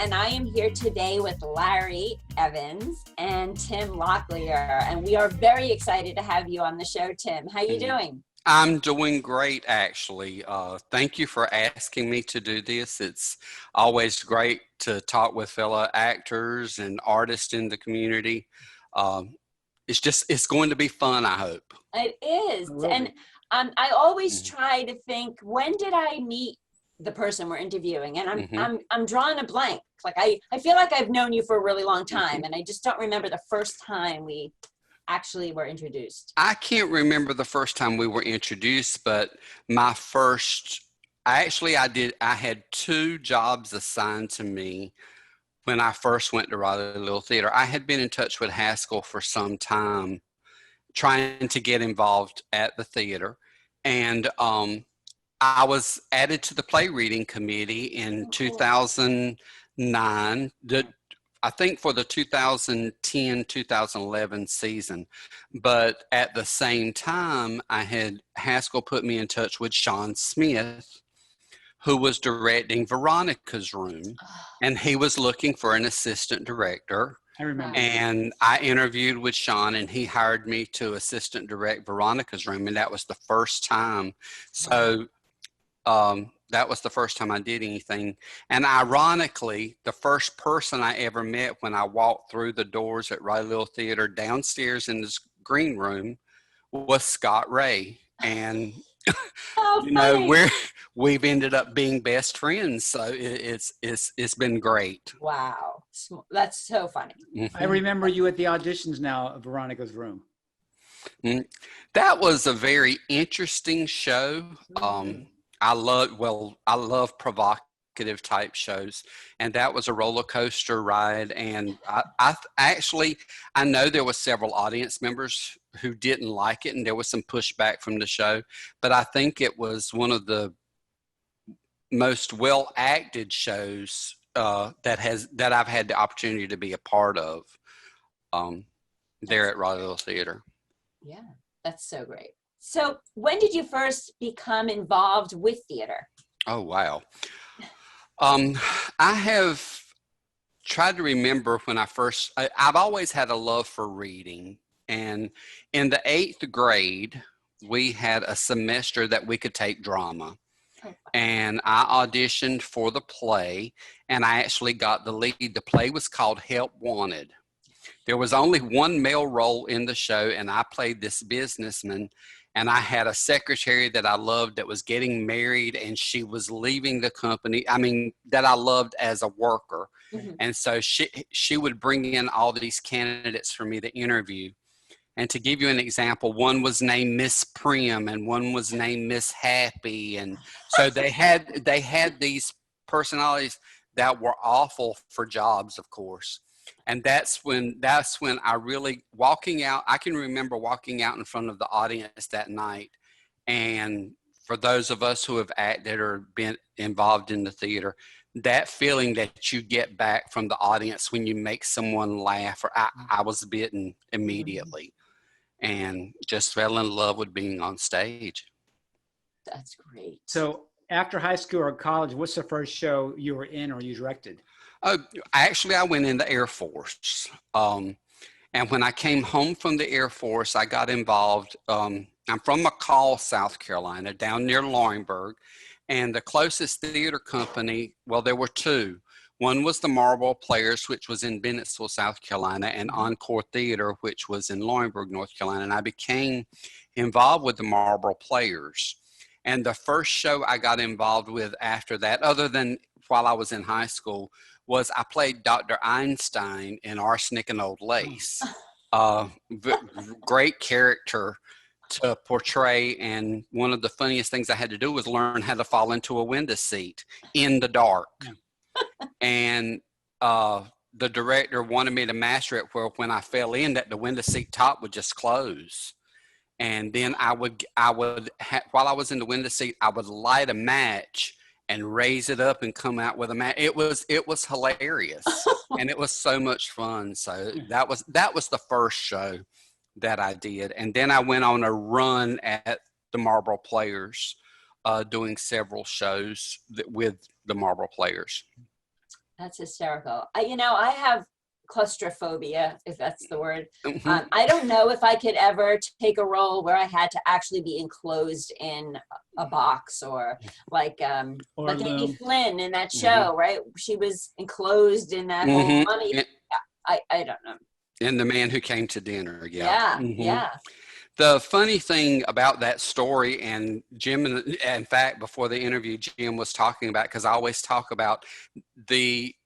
and I am here today with Larry Evans and Tim Locklear, and we are very excited to have you on the show, Tim. How you doing? I'm doing great, actually. Thank you for asking me to do this. It's always great to talk with fellow actors and artists in the community. It's going to be fun, I hope. It is. And I always try to think, when did I meet the person we're interviewing? And I'm drawing a blank. Like I feel like I've known you for a really long time, and I just don't remember the first time we actually were introduced. I can't remember the first time we were introduced, but I had two jobs assigned to me when I first went to Raleigh Little Theater. I had been in touch with Haskell for some time, trying to get involved at the theater. And I was added to the play reading committee in 2009. I think for the 2010-2011 season. But at the same time, Haskell put me in touch with Sean Smith, who was directing Veronica's Room, and he was looking for an assistant director. I remember. And I interviewed with Sean, and he hired me to assistant direct Veronica's Room, and that was the first time. So that was the first time I did anything. And ironically, the first person I ever met when I walked through the doors at Raleigh Little Theater downstairs in this green room was Scott Ray. And we've ended up being best friends. So it's been great. Wow. That's so funny. I remember you at the auditions now of Veronica's Room. That was a very interesting show. I love provocative type shows, and that was a roller coaster ride. And I know there were several audience members who didn't like it, and there was some pushback from the show, but I think it was one of the most well acted shows that I've had the opportunity to be a part of there at Raleigh Little Theater. Yeah, that's so great. So when did you first become involved with theater? Oh, wow. I have tried to remember when I've always had a love for reading. And in the 8th grade, we had a semester that we could take drama. And I auditioned for the play, and I actually got the lead. The play was called Help Wanted. There was only one male role in the show, and I played this businessman. And I had a secretary that I loved that was getting married, and she was leaving the company. That I loved as a worker. Mm-hmm. And so she would bring in all these candidates for me to interview. And to give you an example, one was named Miss Prim and one was named Miss Happy. And so they had these personalities that were awful for jobs, of course. And that's when I really I can remember walking out in front of the audience that night. And for those of us who have acted or been involved in the theater, that feeling that you get back from the audience when you make someone laugh, I was bitten immediately and just fell in love with being on stage. That's great. So after high school or college, what's the first show you were in or you directed? Oh, actually, I went in the Air Force. And when I came home from the Air Force, I got involved. I'm from McCall, South Carolina, down near Laurinburg. And the closest theater company, well, there were two. One was the Marlboro Players, which was in Bennettsville, South Carolina, and Encore Theater, which was in Laurinburg, North Carolina. And I became involved with the Marlboro Players. And the first show I got involved with after that, other than while I was in high school, was I played Dr. Einstein in Arsenic and Old Lace. Great character to portray, and one of the funniest things I had to do was learn how to fall into a window seat in the dark. And the director wanted me to master it where when I fell in, that the window seat top would just close. And then while I was in the window seat, I would light a match and raise it up and come out with a match. It was hilarious, and it was so much fun. So that was the first show that I did, and then I went on a run at the Marlboro Players, doing several shows with the Marlboro Players. That's hysterical. I have claustrophobia, if that's the word. Mhm. I don't know if I could ever take a role where I had to actually be enclosed in a box, or like Or like Amy loom. Flynn in that Mhm. show, right? She was enclosed in that whole Mhm. mummy. I don't know. And the man who came to dinner. Yeah. Yeah, Mhm. yeah. The funny thing about that story, and Jim, in fact, before the interview, Jim was talking about, because I always talk about the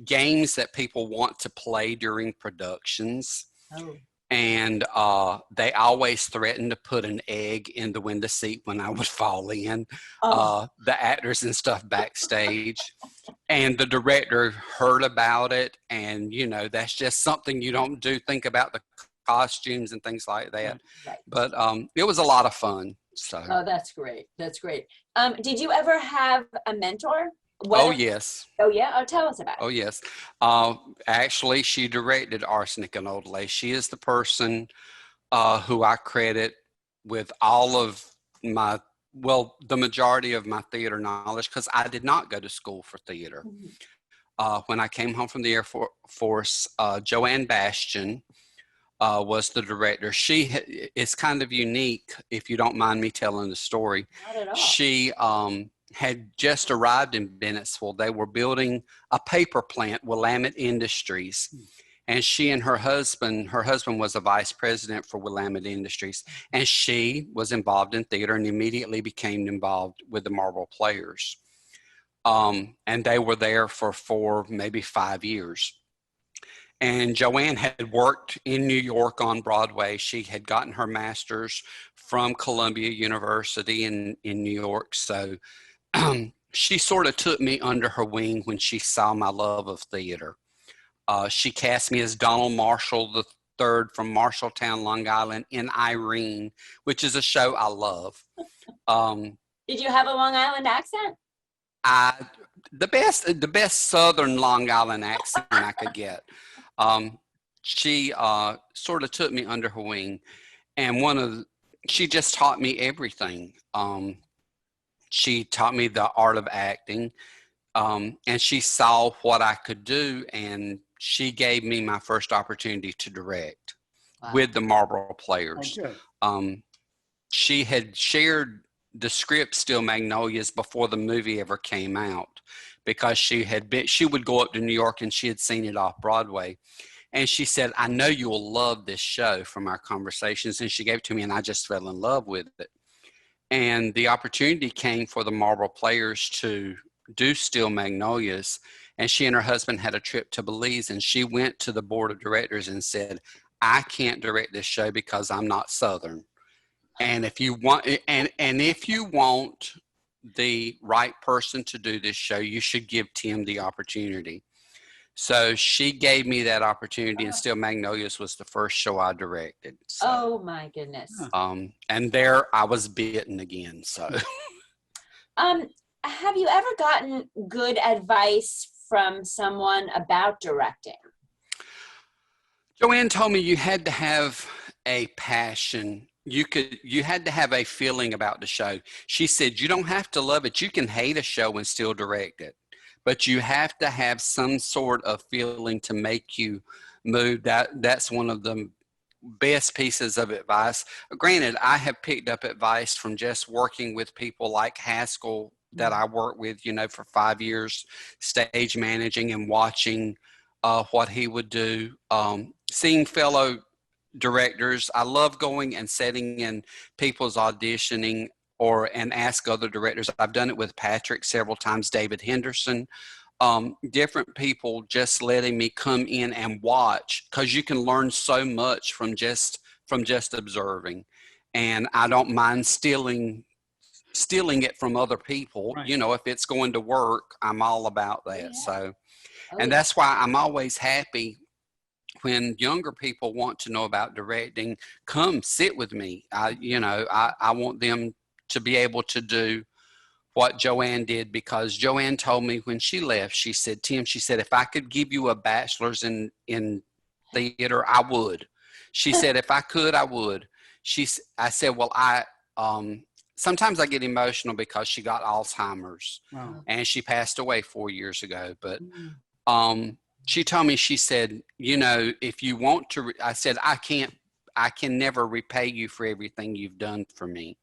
games that people want to play during productions. Oh. And they always threatened to put an egg in the window seat when I would fall in, Oh. the actors and stuff backstage. And the director heard about it. And, that's just something you don't do. Think about the costumes and things like that. Right. But it was a lot of fun. So, Oh, that's great. That's great. Did you ever have a mentor? oh, yes. Oh, yeah. Oh, tell us about Oh, it. yes. Actually, she directed Arsenic and Old Lace. She is the person who I credit with all of the majority of my theater knowledge, because I did not go to school for theater. Mhm. When I came home from the Air Force, Joanne Bastian was the director. She is kind of unique, if you don't mind me telling the story. Not at all. She had just arrived in Bennettsville. They were building a paper plant, Willamette Industries. And she and her husband was a vice president for Willamette Industries, and she was involved in theater and immediately became involved with the Marble Players. And they were there for 4, maybe 5 years. And Joanne had worked in New York on Broadway. She had gotten her master's from Columbia University in New York. So she sort of took me under her wing when she saw my love of theater. She cast me as Donald Marshall III from Marshalltown, Long Island, in Irene, which is a show I love. Did you have a Long Island accent? The best Southern Long Island accent I could get. She sort of took me under her wing, and she just taught me everything. She taught me the art of acting, and she saw what I could do, and she gave me my first opportunity to direct with the Marble Players. Oh, good. She had shared the script, Still Magnolias, before the movie ever came out, because she would go up to New York and she had seen it off Broadway. And she said, I know you'll love this show, from our conversations. And she gave it to me, and I just fell in love with it. And the opportunity came for the Marble Players to do Still Magnolias. And she and her husband had a trip to Belize, and she went to the board of directors and said, I can't direct this show because I'm not Southern. And if you want the right person to do this show, you should give Tim the opportunity. So she gave me that opportunity, and Still Magnolias was the first show I directed. So, Oh my goodness. and there I was bitten again. So, Have you ever gotten good advice from someone about directing? Joanne told me you had to have a passion. You had to have a feeling about the show. She said, you don't have to love it. You can hate a show and still direct it, but you have to have some sort of feeling to make you move. That's one of the best pieces of advice. Granted, I have picked up advice from just working with people like Haskell that I worked with, for 5 years, stage managing and watching what he would do. Seeing fellow directors, I love going and sitting in people's auditioning and ask other directors. I've done it with Patrick several times, David Henderson, different people, just letting me come in and watch, because you can learn so much from just observing. And I don't mind stealing it from other people. Right. If it's going to work, I'm all about that. Yeah. So, Oh, and yeah. that's why I'm always happy when younger people want to know about directing. Come sit with me. I want them to be able to do what Joanne did, because Joanne told me when she left, she said, Tim, she said, if I could give you a bachelor's in theater, I would. She said, if I could, I would. I said, well, sometimes I get emotional because she got Alzheimer's. Wow. And she passed away 4 years ago. But She told me, she said, you know, if you want to, I said, I can never repay you for everything you've done for me.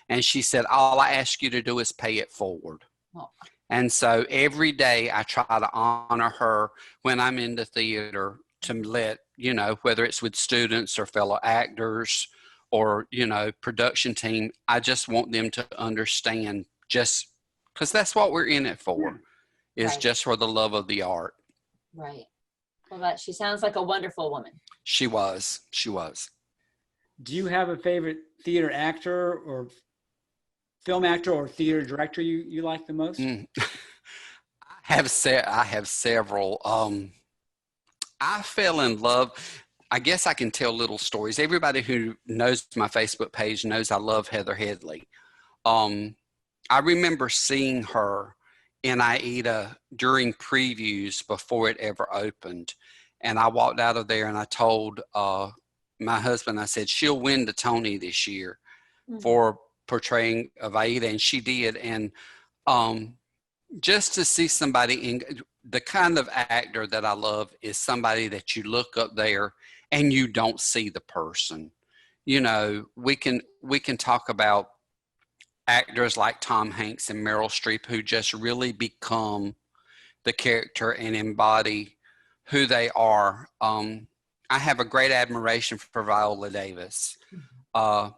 And she said, all I ask you to do is pay it forward. Oh. And so every day I try to honor her when I'm in the theater, to let, you know, whether it's with students or fellow actors or, you know, production team, I just want them to understand, just because that's what we're in it for, is Right. just for the love of the art. Right. Well, she sounds like a wonderful woman. She was. Do you have a favorite theater actor or film actor or theater director you like the most? I have several. I fell in love. I guess I can tell little stories. Everybody who knows my Facebook page knows I love Heather Headley. I remember seeing her in Aida during previews before it ever opened. And I walked out of there and I told my husband, I said, she'll win the Tony this year for portraying of Aida. And she did. And just to see somebody in the kind of actor that I love is somebody that you look up there and you don't see the person. You know, we can talk about actors like Tom Hanks and Meryl Streep who just really become the character and embody who they are. I have a great admiration for Viola Davis. The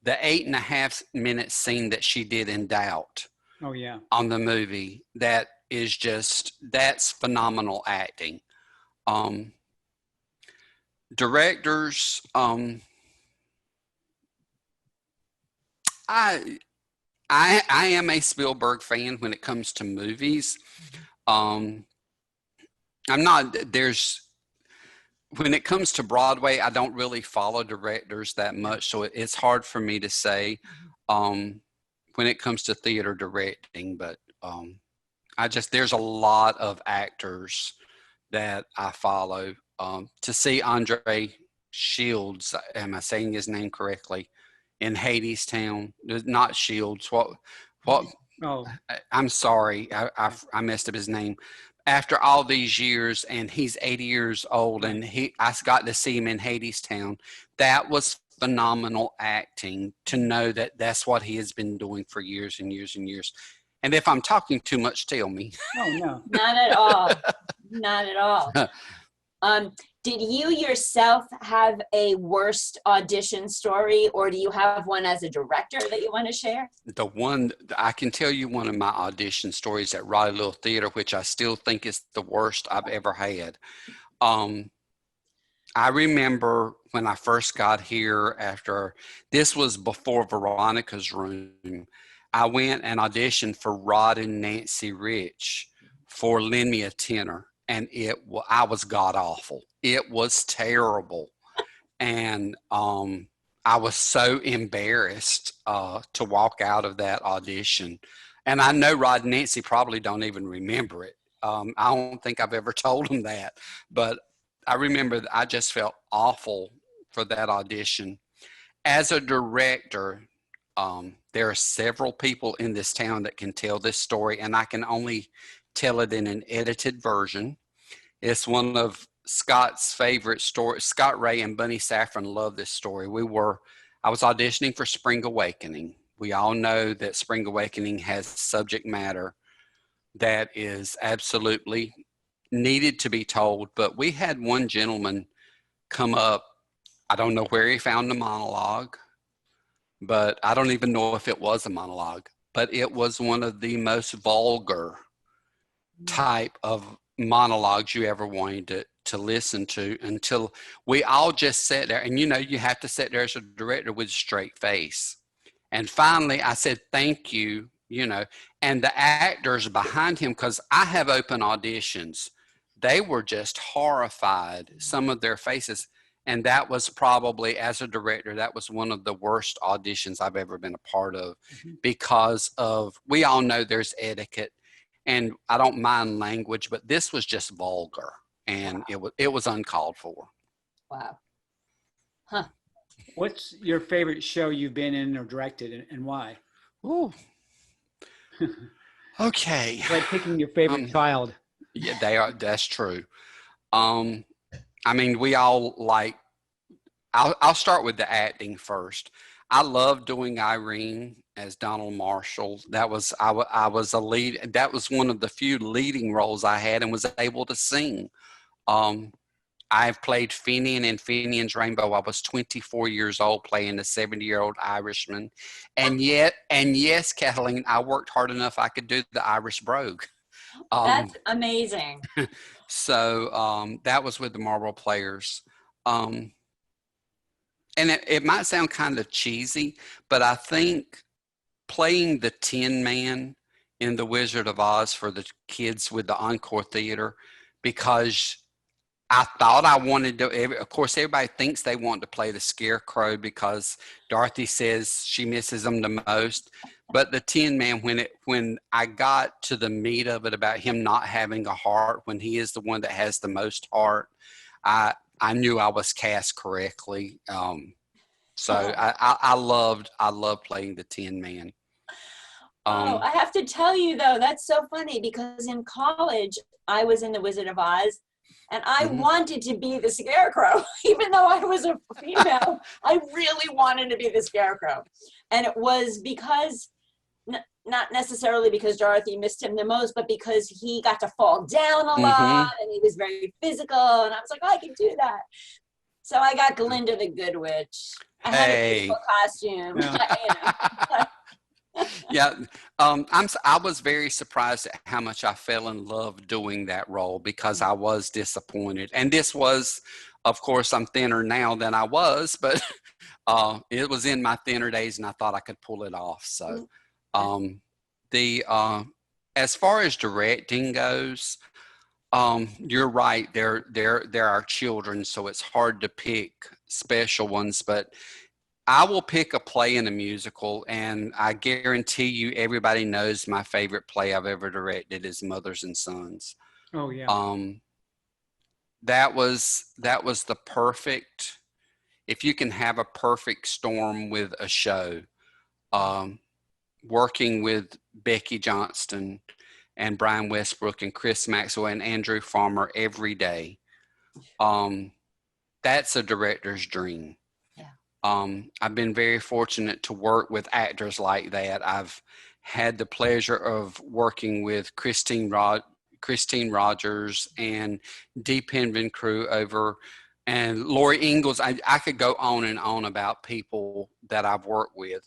8.5 minute scene that she did in Doubt. Oh yeah. On the movie, that is just, that's phenomenal acting. Directors, I am a Spielberg fan when it comes to movies. I'm not, when it comes to Broadway, I don't really follow directors that much, so it's hard for me to say when it comes to theater directing, but there's a lot of actors that I follow. To see Andre Shields, am I saying his name correctly, in Hadestown? Not Shields. What? Oh, I'm sorry, I messed up his name. After all these years, and he's 80 years old, and I got to see him in Hadestown. That was phenomenal acting, to know that that's what he has been doing for years and years and years. And if I'm talking too much, tell me. Oh, no. Not at all. Not at all. Did you yourself have a worst audition story, or do you have one as a director that you want to share? The one, I can tell you one of my audition stories at Raleigh Little Theater, which I still think is the worst I've ever had. I remember when I first got here, this was before Veronica's Room, I went and auditioned for Rod and Nancy Rich for Lend Me a Tenor, and I was god awful. It was terrible, and I was so embarrassed to walk out of that audition. And I know Rod and Nancy probably don't even remember it. I don't think I've ever told them that, but I remember I just felt awful for that audition. As a director, there are several people in this town that can tell this story, and I can only tell it in an edited version. It's one of Scott's favorite stories. Scott Ray and Bunny Saffron love this story. I was auditioning for Spring Awakening. We all know that Spring Awakening has subject matter that is absolutely needed to be told, but we had one gentleman come up. I don't know where he found the monologue, but I don't even know if it was a monologue, but it was one of the most vulgar type of monologues you ever wanted to listen to, until we all just sat there. And you have to sit there as a director with a straight face. And finally I said, thank you, and the actors behind him, because I have open auditions, they were just horrified, some of their faces. And that was probably, as a director, that was one of the worst auditions I've ever been a part of, because we all know there's etiquette, and I don't mind language, but this was just vulgar, and it was uncalled for. Wow. Huh. What's your favorite show you've been in or directed, and why? Ooh. Okay. Like picking your favorite child. Yeah, they are. That's true. I mean, we all like. I'll start with the acting first. I love doing Irene as Donald Marshall. I was a lead. That was one of the few leading roles I had and was able to sing. Um, I've played Finian in Finian's Rainbow. I was 24 years old playing a 70-year-old Irishman. And yes, Kathleen, I worked hard enough I could do the Irish brogue. That's amazing. So that was with the Marlboro Players. And it might sound kind of cheesy, but I think playing the Tin Man in The Wizard of Oz for the kids with the Encore Theater, because I thought I wanted to, of course, everybody thinks they want to play the Scarecrow because Dorothy says she misses him the most. But the Tin Man, when I got to the meat of it about him not having a heart, when he is the one that has the most heart, I knew I was cast correctly. So I loved playing the Tin Man. I have to tell you though, that's so funny because in college I was in The Wizard of Oz and I wanted to be the Scarecrow, even though I was a female. I really wanted to be the Scarecrow. And it was because, not necessarily because Dorothy missed him the most, but because he got to fall down a lot and he was very physical. And I was like, oh, I can do that. So I got Glinda the Good Witch. I had a beautiful costume. Yeah. Yeah, I was very surprised at how much I fell in love doing that role because I was disappointed. And this was, of course, I'm thinner now than I was, but it was in my thinner days, and I thought I could pull it off. So, as far as directing goes, you're right. There are children, so it's hard to pick special ones, but I will pick a play in a musical, and I guarantee you everybody knows my favorite play I've ever directed is Mothers and Sons. Oh yeah. That was the perfect, if you can have a perfect storm with a show, working with Becky Johnston and Brian Westbrook and Chris Maxwell and Andrew Farmer every day. That's a director's dream. I've been very fortunate to work with actors like that. I've had the pleasure of working with Christine Rogers and Dee Penvin Crew and Lori Ingalls. I could go on and on about people that I've worked with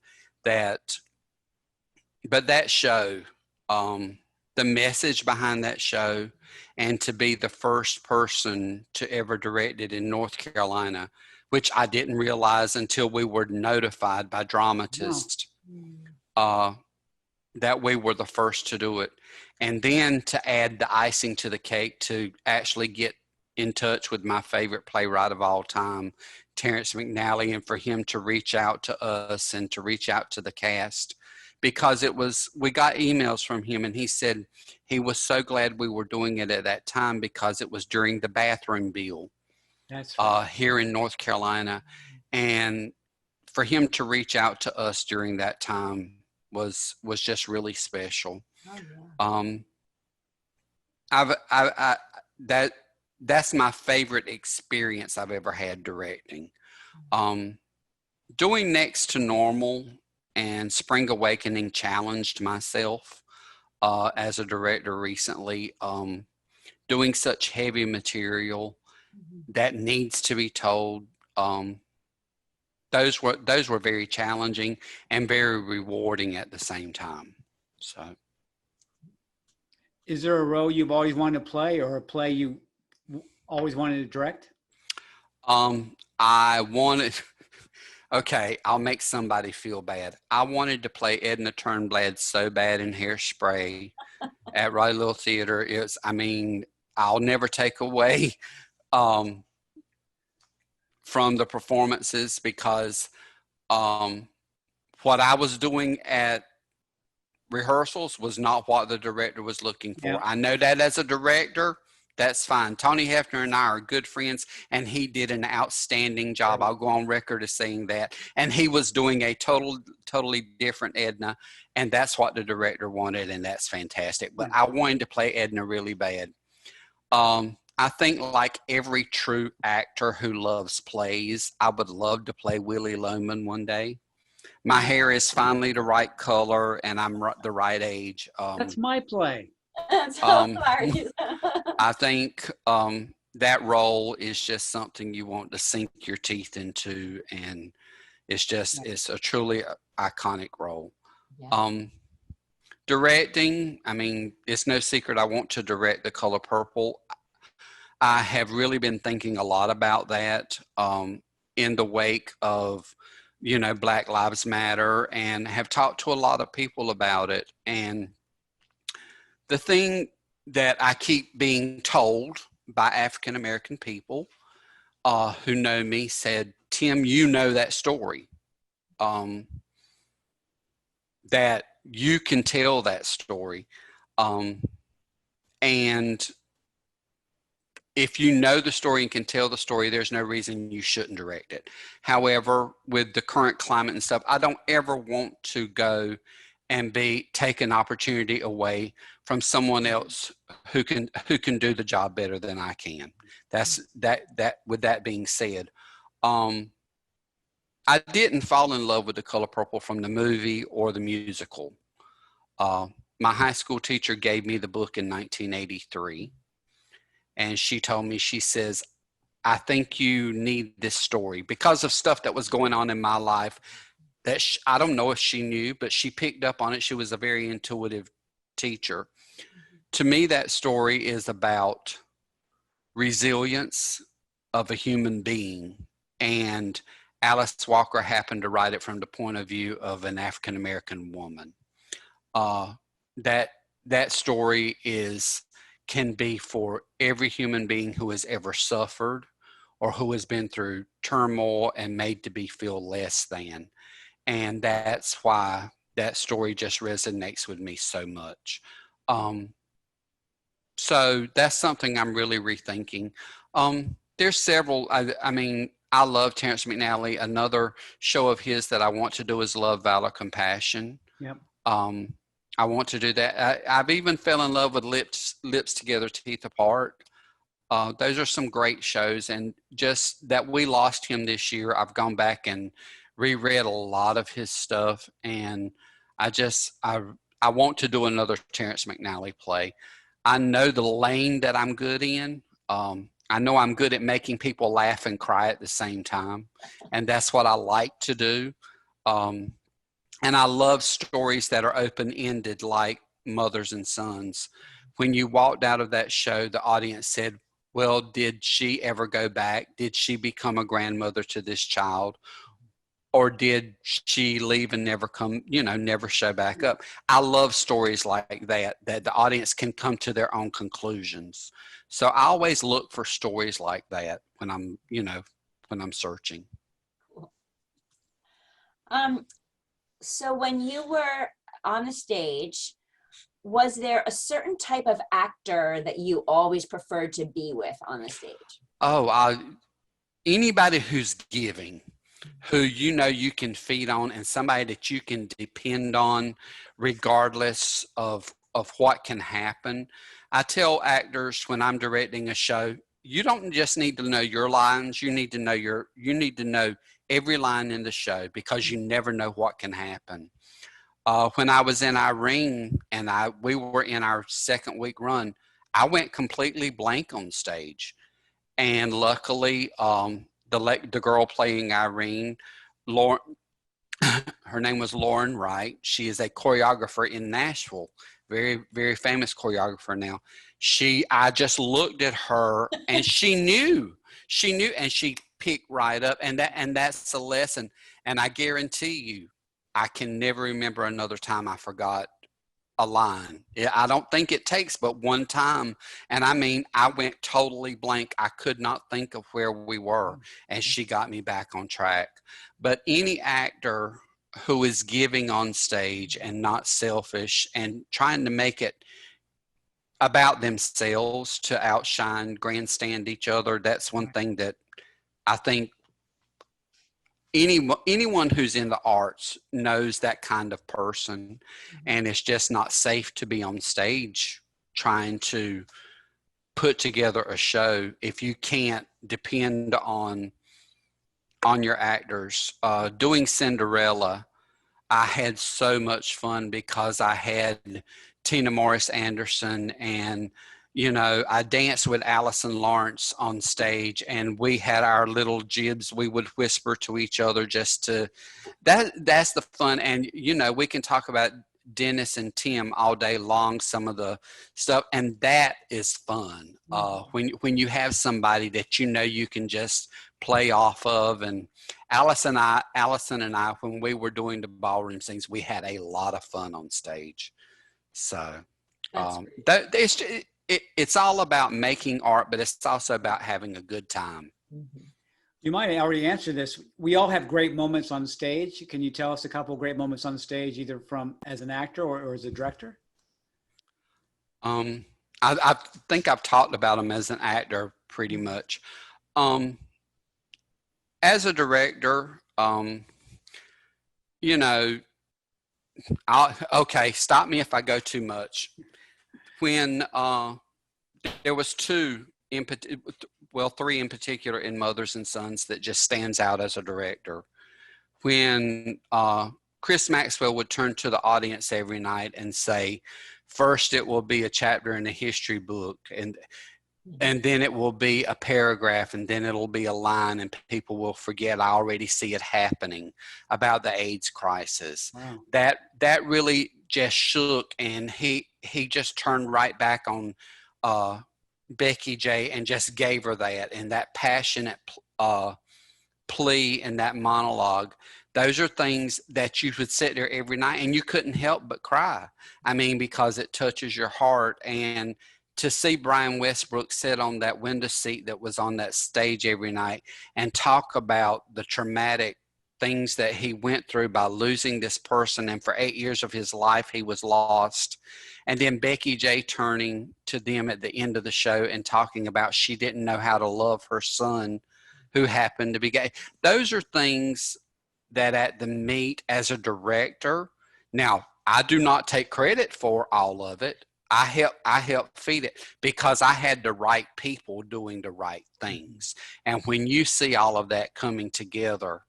but that show, the message behind that show, and to be the first person to ever direct it in North Carolina, which I didn't realize until we were notified by dramatists that we were the first to do it. And then to add the icing to the cake, to actually get in touch with my favorite playwright of all time, Terrence McNally, and for him to reach out to us and to reach out to the cast. Because we got emails from him, and he said he was so glad we were doing it at that time because it was during the bathroom bill. That's right. Here in North Carolina, and for him to reach out to us during that time was just really special. Oh, yeah. That's my favorite experience I've ever had directing. Doing Next to Normal and Spring Awakening challenged myself as a director recently. Doing such heavy material that needs to be told. Those were very challenging and very rewarding at the same time. So, is there a role you've always wanted to play, or a play you always wanted to direct? I wanted. Okay, I'll make somebody feel bad. I wanted to play Edna Turnblad so bad in Hairspray at Raleigh Little Theater. I'll never take away from the performances because what I was doing at rehearsals was not what the director was looking for. Yeah. I know that as a director, that's fine. Tony Hefner and I are good friends, and he did an outstanding job. I'll go on record as saying that. And he was doing a totally different Edna, and that's what the director wanted, and that's fantastic. But I wanted to play Edna really bad. I think like every true actor who loves plays, I would love to play Willie Loman one day. My hair is finally the right color and I'm the right age. That's my play. That's Um, hilarious. I think that role is just something you want to sink your teeth into, and it's a truly iconic role. Yeah. Directing, I mean, it's no secret I want to direct The Color Purple. I have really been thinking a lot about that in the wake of, Black Lives Matter, and have talked to a lot of people about it. And the thing that I keep being told by African American people who know me said, Tim, you know that story. That you can tell that story. And if you know the story and can tell the story, there's no reason you shouldn't direct it. However, with the current climate and stuff, I don't ever want to go and take an opportunity away from someone else who can do the job better than I can. With that being said, I didn't fall in love with The Color Purple from the movie or the musical. My high school teacher gave me the book in 1983. And she told me, she says, I think you need this story because of stuff that was going on in my life that I don't know if she knew, but she picked up on it. She was a very intuitive teacher. To me, that story is about resilience of a human being. And Alice Walker happened to write it from the point of view of an African-American woman. That story can be for every human being who has ever suffered or who has been through turmoil and made to be feel less than. And that's why that story just resonates with me so much. So that's something I'm really rethinking. There's several, I mean, I love Terrence McNally. Another show of his that I want to do is Love, Valor, Compassion. Yep. I want to do that. I've even fell in love with Lips Together, Teeth Apart. Those are some great shows, and just that we lost him this year. I've gone back and reread a lot of his stuff, and I want to do another Terrence McNally play. I know the lane that I'm good in. I know I'm good at making people laugh and cry at the same time, and that's what I like to do. And I love stories that are open-ended, like Mothers and Sons. When you walked out of that show, the audience said, well, did she ever go back? Did she become a grandmother to this child? Or did she leave and never never show back up? I love stories like that the audience can come to their own conclusions. So I always look for stories like that when I'm searching. So when you were on the stage, was there a certain type of actor that you always preferred to be with on the stage? Oh, anybody who's giving, who you can feed on, and somebody that you can depend on regardless of what can happen. I tell actors when I'm directing a show, you don't just need to know your lines, you need to know every line in the show, because you never know what can happen. When I was in Irene and we were in our second week run, I went completely blank on stage. And luckily, the girl playing Irene, Lauren, her name was Lauren Wright. She is a choreographer in Nashville, very, very famous choreographer now. I just looked at her and she knew, and she picked right up, and that's a lesson. And I guarantee you, I can never remember another time I forgot a line. I don't think it takes but one time. And I mean, I went totally blank. I could not think of where we were, and she got me back on track. But any actor who is giving on stage and not selfish and trying to make it about themselves to outshine, grandstand each other, that's one thing that I think anyone who's in the arts knows that kind of person. And it's just not safe to be on stage trying to put together a show if you can't depend on your actors. Doing Cinderella, I had so much fun because I had Tina Morris Anderson, and I danced with Allison Lawrence on stage, and we had our little jibs we would whisper to each other just to that's the fun. And we can talk about Dennis and Tim all day long, some of the stuff, and that is fun. When you have somebody that you can just play off of. And Allison and I, when we were doing the ballroom scenes, we had a lot of fun on stage. So it's all about making art, but it's also about having a good time. Mm-hmm. You might have already answered this. We all have great moments on stage. Can you tell us a couple of great moments on stage, either from as an actor or as a director? I think I've talked about them as an actor pretty much. As a director, okay, stop me if I go too much. When there was three in particular in Mothers and Sons that just stands out as a director. When Chris Maxwell would turn to the audience every night and say, first it will be a chapter in a history book, and then it will be a paragraph, and then it'll be a line, and people will forget. I already see it happening about the AIDS crisis. Wow. That really just shook, and he just turned right back on Becky J and just gave her that, and that passionate plea and that monologue. Those are things that you would sit there every night and you couldn't help but cry. I mean, because it touches your heart. And to see Brian Westbrook sit on that window seat that was on that stage every night and talk about the traumatic things that he went through by losing this person, and for 8 years of his life he was lost, and then Becky J turning to them at the end of the show and talking about she didn't know how to love her son who happened to be gay. Those are things that at the meet as a director, now I do not take credit for all of it. I help feed it because I had the right people doing the right things. And when you see all of that coming together,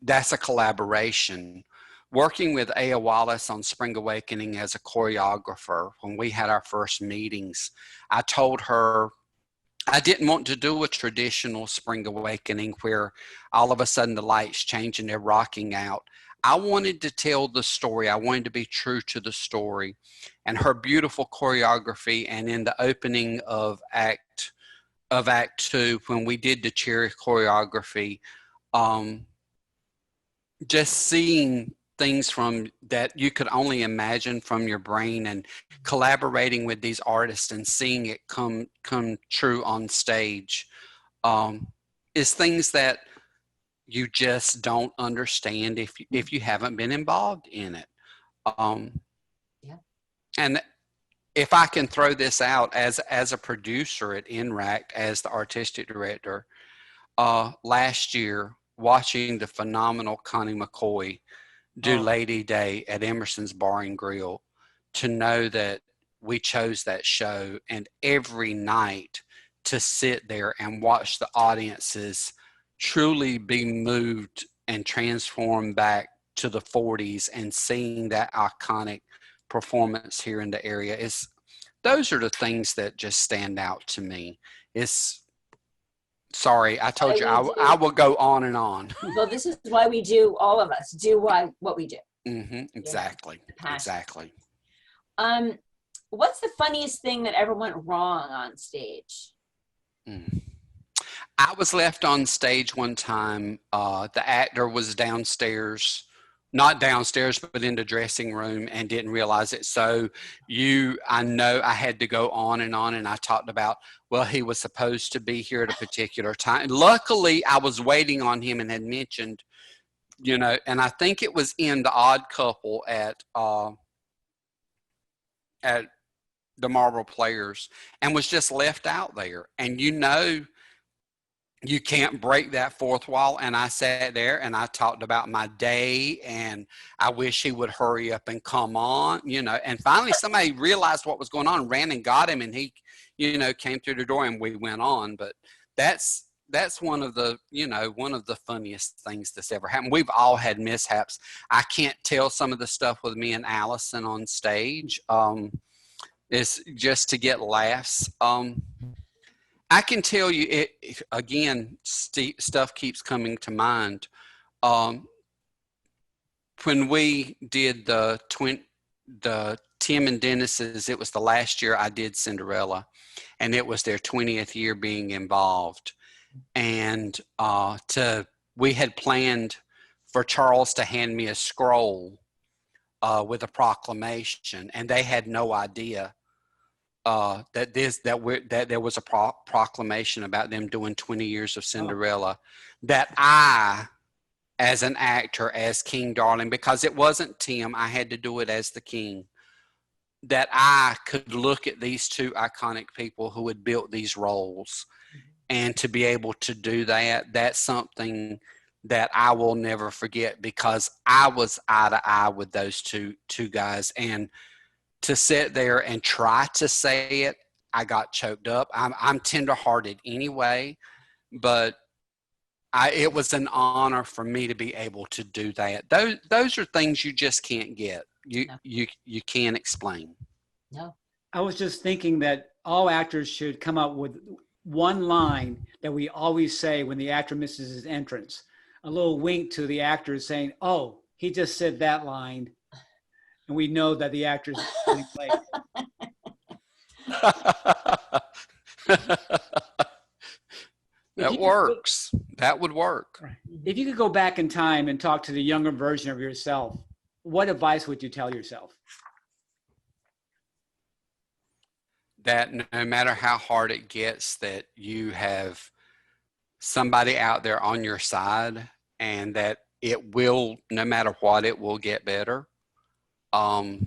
that's a collaboration. Working with Aya Wallace on Spring Awakening as a choreographer, when we had our first meetings, I told her I didn't want to do a traditional Spring Awakening where all of a sudden the lights change and they're rocking out. I wanted to tell the story. I wanted to be true to the story. And her beautiful choreography, and in the opening of Act 2, when we did the cherry choreography, just seeing things from that you could only imagine from your brain, and collaborating with these artists and seeing it come true on stage is things that you just don't understand if you haven't been involved in it. And if I can throw this out as a producer at NRAC, as the artistic director, last year, watching the phenomenal Connie McCoy do Lady Day at Emerson's Bar and Grill, to know that we chose that show, and every night to sit there and watch the audiences truly be moved and transformed back to the 40s, and seeing that iconic performance here in the area, those are the things that just stand out to me. Sorry, I told you I will go on and on. Well, this is why we do, all of us do what we do. Mm-hmm, exactly. Yeah. Exactly. What's the funniest thing that ever went wrong on stage? I was left on stage one time. The actor was downstairs, not downstairs, but in the dressing room, and didn't realize it. So I know I had to go on, and I talked about, well, he was supposed to be here at a particular time. Luckily, I was waiting on him and had mentioned, and I think it was in The Odd Couple at the Marble Players, and was just left out there. And you can't break that fourth wall. And I sat there and I talked about my day, and I wish he would hurry up and come on, and finally somebody realized what was going on, ran and got him, and he, came through the door and we went on. But that's one of the, one of the funniest things that's ever happened. We've all had mishaps. I can't tell some of the stuff with me and Allison on stage. It's just to get laughs. I can tell you it again. Stuff keeps coming to mind. When we did the Tim and Dennis's, it was the last year I did Cinderella, and it was their 20th year being involved. And we had planned for Charles to hand me a scroll with a proclamation, and they had no idea that there was a proclamation about them doing 20 years of Cinderella. That I, as an actor, as King Darling, because it wasn't Tim, I had to do it as the king, that I could look at these two iconic people who had built these roles, and to be able to do that, that's something that I will never forget, because I was eye to eye with those two guys. And to sit there and try to say it, I got choked up. I'm tenderhearted anyway, but it was an honor for me to be able to do that. Those are things you just can't get. You can't explain. No. I was just thinking that all actors should come up with one line that we always say when the actor misses his entrance. A little wink to the actor saying, "Oh, he just said that line." And we know that the actor's getting played. That works. That would work. If you could go back in time and talk to the younger version of yourself, what advice would you tell yourself? That no matter how hard it gets, that you have somebody out there on your side, and that it will, no matter what, it will get better. I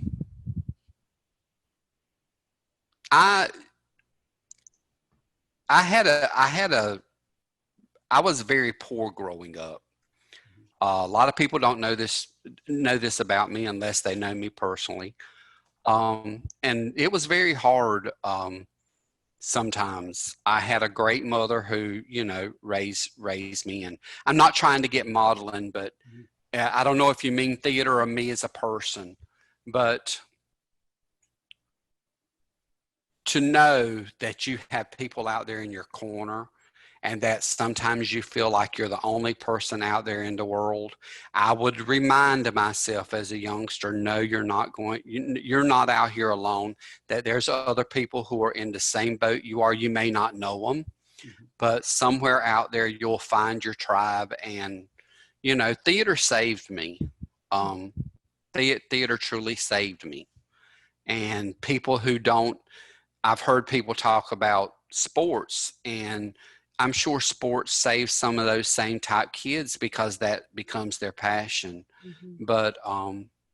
was very poor growing up. A lot of people don't know this about me unless they know me personally. And it was very hard. Sometimes I had a great mother who, raised me, and I'm not trying to get modeling, but I don't know if you mean theater or me as a person, but to know that you have people out there in your corner, and that sometimes you feel like you're the only person out there in the world. I would remind myself as a youngster, no, you're not out here alone, that there's other people who are in the same boat you are. You may not know them, but somewhere out there you'll find your tribe. And, theater saved me. Theater truly saved me. And people who don't, I've heard people talk about sports, and I'm sure sports saves some of those same type kids because that becomes their passion. But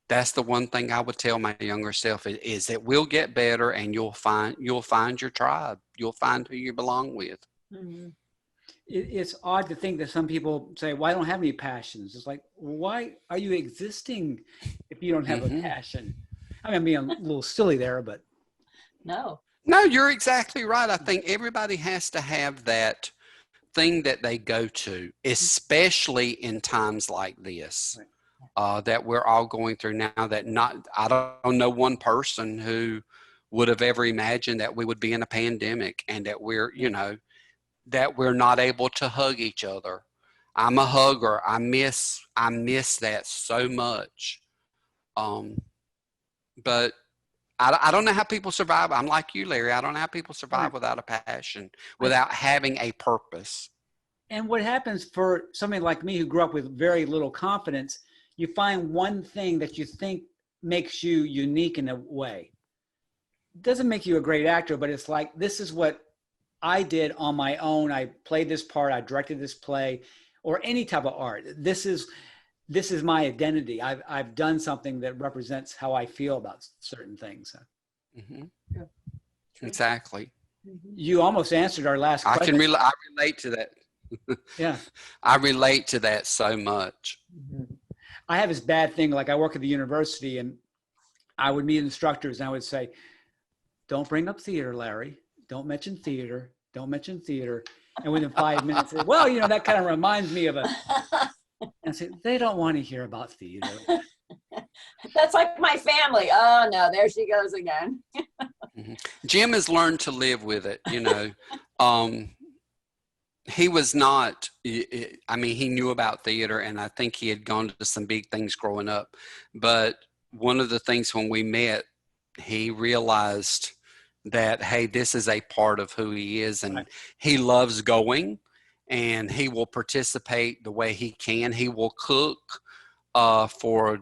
that's the one thing I would tell my younger self is it will get better, and you'll find your tribe. You'll find who you belong with. It's odd to think that some people say, "Well, I don't have any passions." It's like, why are you existing if you don't have a passion? I mean, I'm being a little silly there, but no, you're exactly right. I think everybody has to have that thing that they go to, especially in times like this, that we're all going through now. I don't know one person who would have ever imagined that we would be in a pandemic, and that we're not able to hug each other. I'm a hugger. I miss that so much. But I don't know how people survive. I'm like you, Larry. I don't know how people survive without a passion, without having a purpose. And what happens for somebody like me who grew up with very little confidence, you find one thing that you think makes you unique in a way. It doesn't make you a great actor, but it's like, this is what I did on my own. I played this part. I directed this play, or any type of art. This is my identity. I've done something that represents how I feel about certain things. Exactly. You almost answered our last question. I relate to that. Yeah. I relate to that so much. I have this bad thing. Like I work at the university and I would meet instructors and I would say, don't bring up theater, Larry. Don't mention theater. Don't mention theater. And within 5 minutes, well, you know, that kind of reminds me of a, and I say, they don't want to hear about theater. That's like my family. Oh no, there she goes again. Jim has learned to live with it, you know. He was not, I mean, he knew about theater and I think he had gone to some big things growing up. But one of the things when we met, he realized that, hey, this is a part of who he is, and he loves going, and he will participate the way he can. He will cook for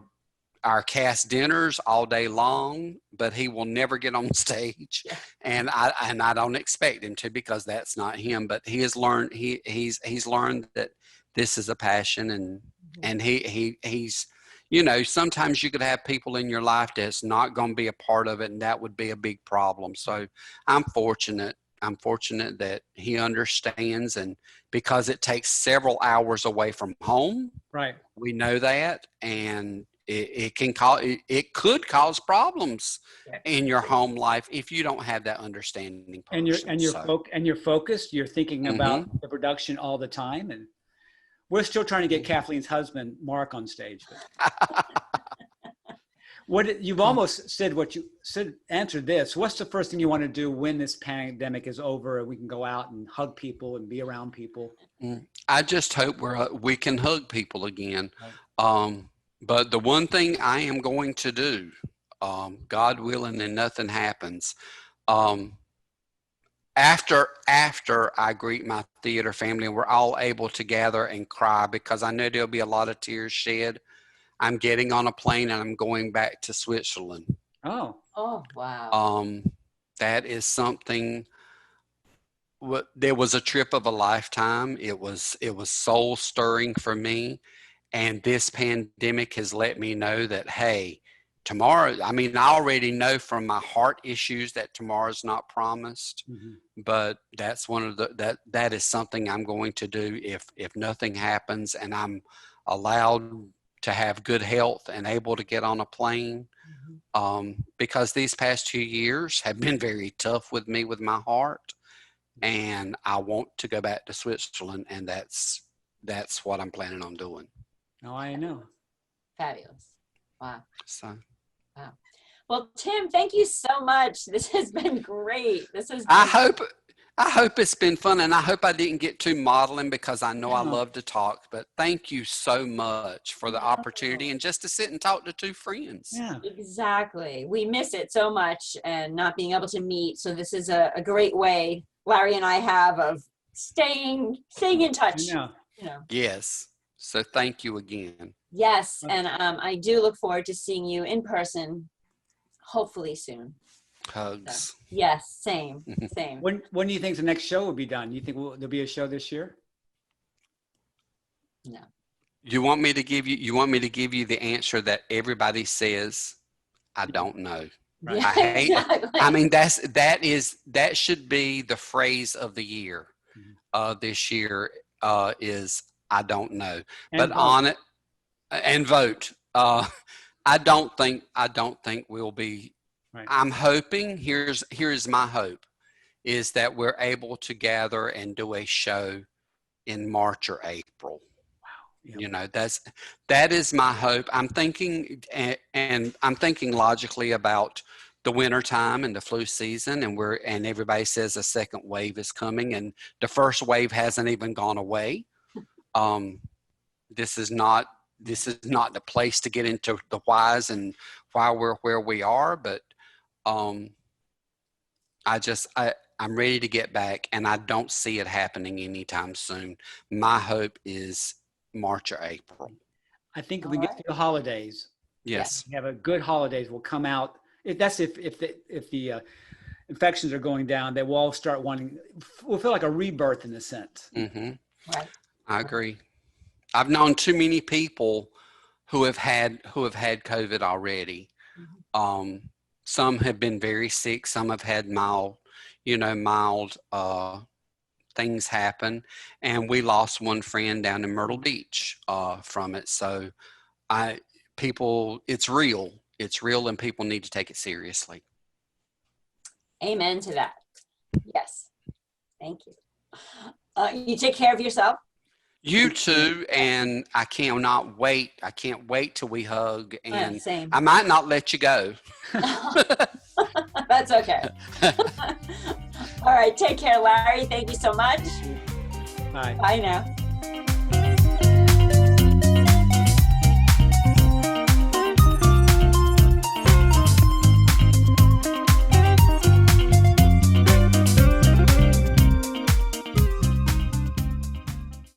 our cast dinners all day long, but he will never get on stage, and I don't expect him to, because that's not him. But he has learned he's learned that this is a passion, and he's, you know, sometimes you could have people in your life that's not going to be a part of it, and that would be a big problem. So I'm fortunate that he understands, and because it takes several hours away from home, Right. we know that, and it could cause problems in your home life if you don't have that understanding person. And you're focused. You're thinking about the production all the time, and we're still trying to get Kathleen's husband, Mark, on stage. What you've almost said, what you said, answered this. What's the first thing you want to do when this pandemic is over and we can go out and hug people and be around people? I just hope we can hug people again. But the one thing I am going to do, God willing, and nothing happens, after I greet my theater family and we're all able to gather and cry, because I know there'll be a lot of tears shed, I'm getting on a plane and I'm going back to Switzerland. Oh, wow. That is something. There was a trip of a lifetime. It was soul stirring for me. And this pandemic has let me know that, hey, tomorrow, I mean, I already know from my heart issues that tomorrow's not promised, but that's one of that is something I'm going to do if nothing happens and I'm allowed to have good health and able to get on a plane. Because these past 2 years have been very tough with me, with my heart, and I want to go back to Switzerland, and that's what I'm planning on doing. Oh, I know. Fabulous. Wow. So. Wow. Well, Tim, thank you so much. This has been great. I hope it's been fun, and I hope I didn't get too modeling, because I know I love to talk, but thank you so much for the opportunity and just to sit and talk to two friends. Yeah, exactly. We miss it so much, and not being able to meet. So this is a great way Larry and I have of staying in touch. I know. You know. Yes. So thank you again. Yes. And I do look forward to seeing you in person, hopefully soon. Hugs. So, yes. Same. When do you think the next show will be done? You think there'll be a show this year? No. You want me to give you the answer that everybody says? I don't know. Right. Yeah, I hate. exactly. I mean, that should be the phrase of the year. This year is I don't know. And but vote. On it and vote. I don't think we'll be. Right. I'm hoping. Here's my hope, is that we're able to gather and do a show in March or April. Yep. You know, that is my hope. I'm thinking, and I'm thinking logically about the winter time and the flu season, and everybody says a second wave is coming, and the first wave hasn't even gone away. This is not the place to get into the whys and why we're where we are, but I'm ready to get back, and I don't see it happening anytime soon. My hope is March or April. I think if we get through the holidays, yes, we have a good holidays, we'll come out. If the infections are going down, they will all start we'll feel like a rebirth in a sense. Mm-hmm. Right. I agree. I've known too many people who have had COVID already. Some have been very sick. Some have had mild things happen, and we lost one friend down in Myrtle Beach from it. So it's real. It's real, and people need to take it seriously. Amen to that. Yes. Thank you. You take care of yourself. You too, and I cannot wait. I can't wait till we hug, and same. I might not let you go. That's okay. All right. Take care, Larry. Thank you so much. Bye. Bye now.